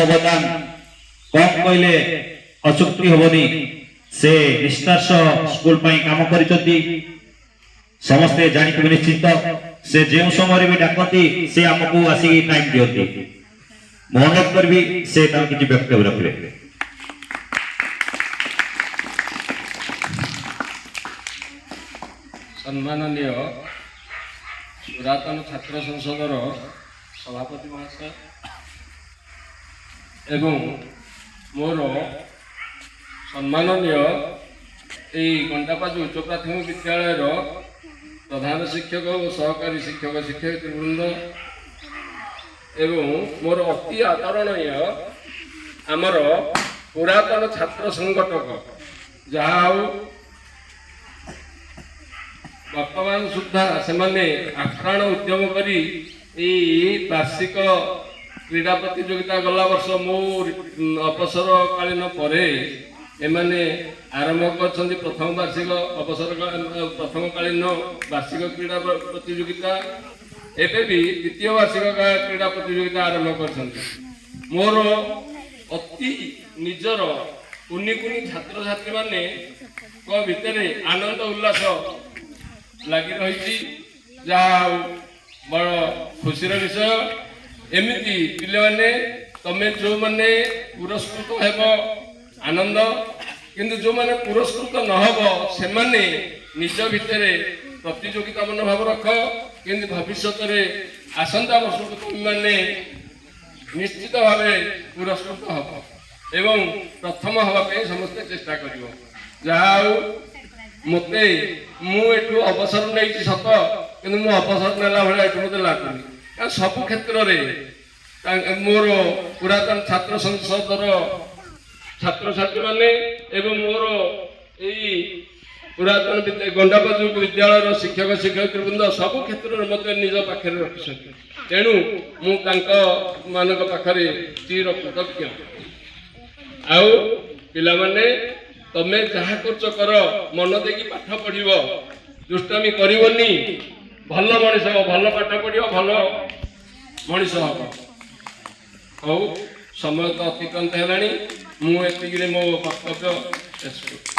अवदान कम कहले अचुक्ति हेनी से निष्ठार स्कूल काम कर समस्ते जानी निश्चित से जो समय भी डाकती से आमको आसिक टाइम दिखती अनुरोध करी से किसी वक्तव्य रखिए। सम्माननीय पुरातन छात्र संसदर सभापति महाशय एवं मोर सम्माननीय गंडापाज उच्च प्राथमिक विद्यालय प्रधान शिक्षक और सहकारी शिक्षक शिक्षयित्री वृंद एवं मोर अति आदरणीय आमर पुरातन छात्र संगठक जहाँ वर्तमान सुधा से आप्राण उद्यम करी वार्षिक क्रीड़ा प्रतियोगिता गला वर्ष मो अवसर कालीन पर एमाने आरंभ कर प्रथम वार्षिक अवसर प्रथम कालीन वार्षिक क्रीड़ा प्रतियोगिता एवं भी द्वितीय वार्षिक क्रीड़ा प्रतियोगिता आरंभ कर मोर अति निजर कुनि कुनि छात्र छात्री माने भितर आनंद उल्लास लगी रही जहाँ बड़ खुशीर विषय एमती पिले माने तमें जो माने पुरस्कृत हेब आनंद किंतु जो माने पुरस्कृत नहब से माने निज भितर प्रतियोगिता मनोभाव रख कि भविष्य आसंता वर्ष तुम माने निश्चित भाव पुरस्कृत हब एवं प्रथम हवाई समस्ते चेष्टा कर जहाँ मते मुझे अवसर नहीं सत कि अवसर नेला भाई मत लगुनि सबु क्षेत्र में मोर पुरातन छात्र संसदर छात्र छात्री माने एवं मोर यही पुरातन गंडापाज विद्यालय शिक्षक शिक्षयित्री वृंद सबु क्षेत्र में मत निज पाखे रखी तेणु मुझे चिर कृतज्ञ आउ पिला माने तमे जहाँ कर मन देकी पाठ पढ़ दुष्टामी करनी भल मनीष हम भल पाठ पढ़ भल मनीष हम हौ समय तो अतिक्रांत है मो वक्तव्य।